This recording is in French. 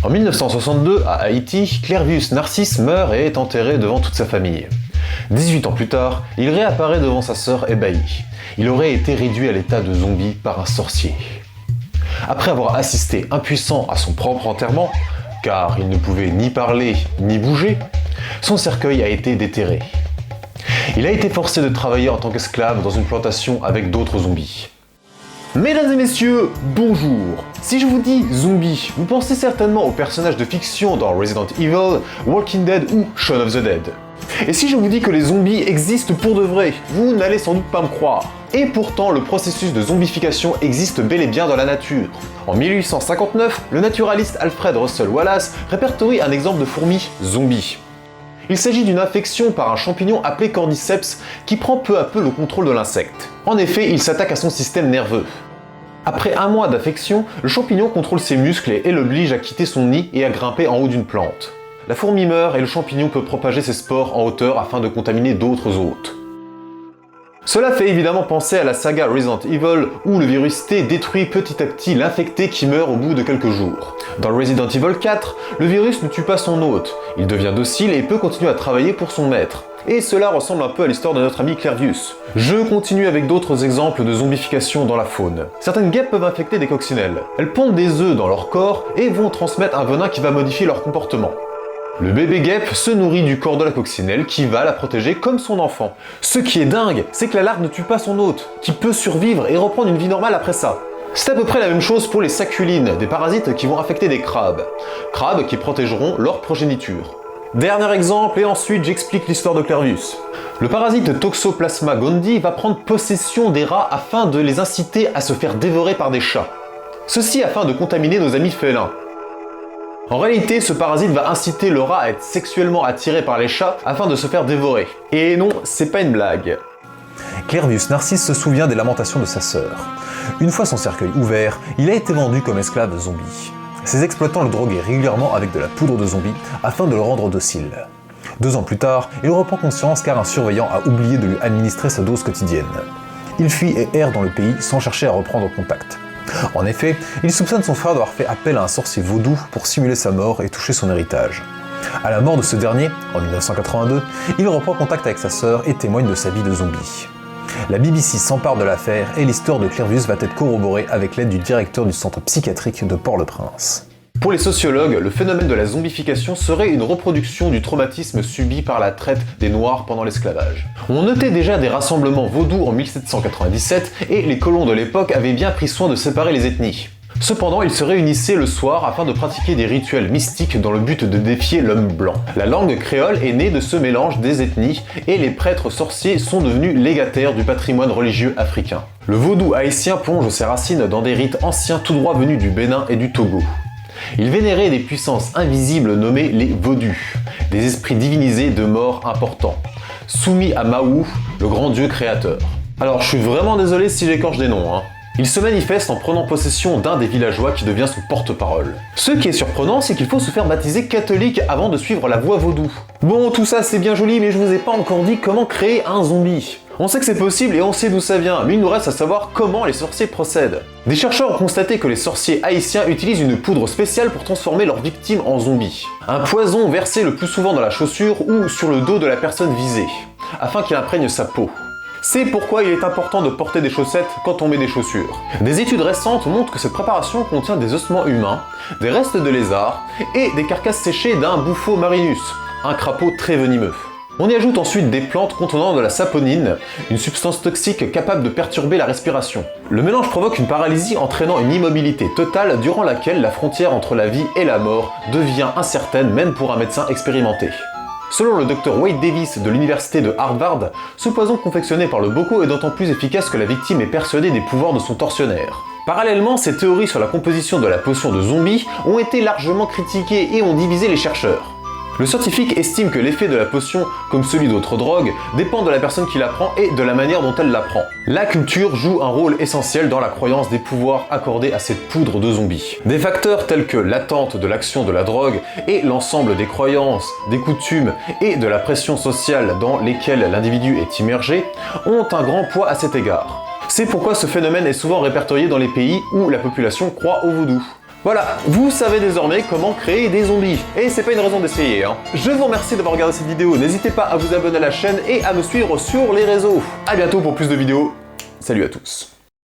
En 1962, à Haïti, Clervius Narcisse meurt et est enterré devant toute sa famille. 18 ans plus tard, il réapparaît devant sa sœur ébahie. Il aurait été réduit à l'état de zombie par un sorcier. Après avoir assisté impuissant à son propre enterrement, car il ne pouvait ni parler ni bouger, son cercueil a été déterré. Il a été forcé de travailler en tant qu'esclave dans une plantation avec d'autres zombies. Mesdames et messieurs, bonjour! Si je vous dis zombie, vous pensez certainement aux personnages de fiction dans Resident Evil, Walking Dead ou Shaun of the Dead. Et si je vous dis que les zombies existent pour de vrai, vous n'allez sans doute pas me croire. Et pourtant, le processus de zombification existe bel et bien dans la nature. En 1859, le naturaliste Alfred Russel Wallace répertorie un exemple de fourmi zombie. Il s'agit d'une infection par un champignon appelé Cordyceps qui prend peu à peu le contrôle de l'insecte. En effet, il s'attaque à son système nerveux. Après un mois d'affection, le champignon contrôle ses muscles et l'oblige à quitter son nid et à grimper en haut d'une plante. La fourmi meurt et le champignon peut propager ses spores en hauteur afin de contaminer d'autres hôtes. Cela fait évidemment penser à la saga Resident Evil où le virus T détruit petit à petit l'infecté qui meurt au bout de quelques jours. Dans Resident Evil 4, le virus ne tue pas son hôte, il devient docile et peut continuer à travailler pour son maître. Et cela ressemble un peu à l'histoire de notre ami Clervius. Je continue avec d'autres exemples de zombification dans la faune. Certaines guêpes peuvent infecter des coccinelles. Elles pondent des œufs dans leur corps et vont transmettre un venin qui va modifier leur comportement. Le bébé guêpe se nourrit du corps de la coccinelle qui va la protéger comme son enfant. Ce qui est dingue, c'est que la larve ne tue pas son hôte, qui peut survivre et reprendre une vie normale après ça. C'est à peu près la même chose pour les saculines, des parasites qui vont affecter des crabes. Crabes qui protégeront leur progéniture. Dernier exemple et ensuite j'explique l'histoire de Clervius. Le parasite Toxoplasma gondii va prendre possession des rats afin de les inciter à se faire dévorer par des chats. Ceci afin de contaminer nos amis félins. En réalité, ce parasite va inciter le rat à être sexuellement attiré par les chats afin de se faire dévorer. Et non, c'est pas une blague. Clervius Narcisse se souvient des lamentations de sa sœur. Une fois son cercueil ouvert, il a été vendu comme esclave zombie. Ses exploitants le droguaient régulièrement avec de la poudre de zombie afin de le rendre docile. 2 ans plus tard, il reprend conscience car un surveillant a oublié de lui administrer sa dose quotidienne. Il fuit et erre dans le pays sans chercher à reprendre contact. En effet, il soupçonne son frère d'avoir fait appel à un sorcier vaudou pour simuler sa mort et toucher son héritage. À la mort de ce dernier, en 1982, il reprend contact avec sa sœur et témoigne de sa vie de zombie. La BBC s'empare de l'affaire et l'histoire de Clervius va être corroborée avec l'aide du directeur du centre psychiatrique de Port-le-Prince. Pour les sociologues, le phénomène de la zombification serait une reproduction du traumatisme subi par la traite des Noirs pendant l'esclavage. On notait déjà des rassemblements vaudous en 1797 et les colons de l'époque avaient bien pris soin de séparer les ethnies. Cependant, ils se réunissaient le soir afin de pratiquer des rituels mystiques dans le but de défier l'homme blanc. La langue créole est née de ce mélange des ethnies et les prêtres sorciers sont devenus légataires du patrimoine religieux africain. Le vaudou haïtien plonge ses racines dans des rites anciens tout droit venus du Bénin et du Togo. Il vénérait des puissances invisibles nommées les vaudus, des esprits divinisés de morts importants, soumis à Mahou, le grand dieu créateur. Alors je suis vraiment désolé si j'écorche des noms, Il se manifeste en prenant possession d'un des villageois qui devient son porte-parole. Ce qui est surprenant, c'est qu'il faut se faire baptiser catholique avant de suivre la voie vaudou. Bon, tout ça c'est bien joli, mais je vous ai pas encore dit comment créer un zombie. On sait que c'est possible et on sait d'où ça vient, mais il nous reste à savoir comment les sorciers procèdent. Des chercheurs ont constaté que les sorciers haïtiens utilisent une poudre spéciale pour transformer leurs victimes en zombies. Un poison versé le plus souvent dans la chaussure ou sur le dos de la personne visée, afin qu'il imprègne sa peau. C'est pourquoi il est important de porter des chaussettes quand on met des chaussures. Des études récentes montrent que cette préparation contient des ossements humains, des restes de lézards et des carcasses séchées d'un bouffo marinus, un crapaud très venimeux. On y ajoute ensuite des plantes contenant de la saponine, une substance toxique capable de perturber la respiration. Le mélange provoque une paralysie entraînant une immobilité totale durant laquelle la frontière entre la vie et la mort devient incertaine même pour un médecin expérimenté. Selon le Dr Wade Davis de l'université de Harvard, ce poison confectionné par le boco est d'autant plus efficace que la victime est persuadée des pouvoirs de son tortionnaire. Parallèlement, ces théories sur la composition de la potion de zombie ont été largement critiquées et ont divisé les chercheurs. Le scientifique estime que l'effet de la potion, comme celui d'autres drogues, dépend de la personne qui la prend et de la manière dont elle la prend. La culture joue un rôle essentiel dans la croyance des pouvoirs accordés à cette poudre de zombie. Des facteurs tels que l'attente de l'action de la drogue et l'ensemble des croyances, des coutumes et de la pression sociale dans lesquelles l'individu est immergé ont un grand poids à cet égard. C'est pourquoi ce phénomène est souvent répertorié dans les pays où la population croit au vaudou. Voilà, vous savez désormais comment créer des zombies. Et c'est pas une raison d'essayer, hein. Je vous remercie d'avoir regardé cette vidéo, n'hésitez pas à vous abonner à la chaîne et à me suivre sur les réseaux. A bientôt pour plus de vidéos, salut à tous.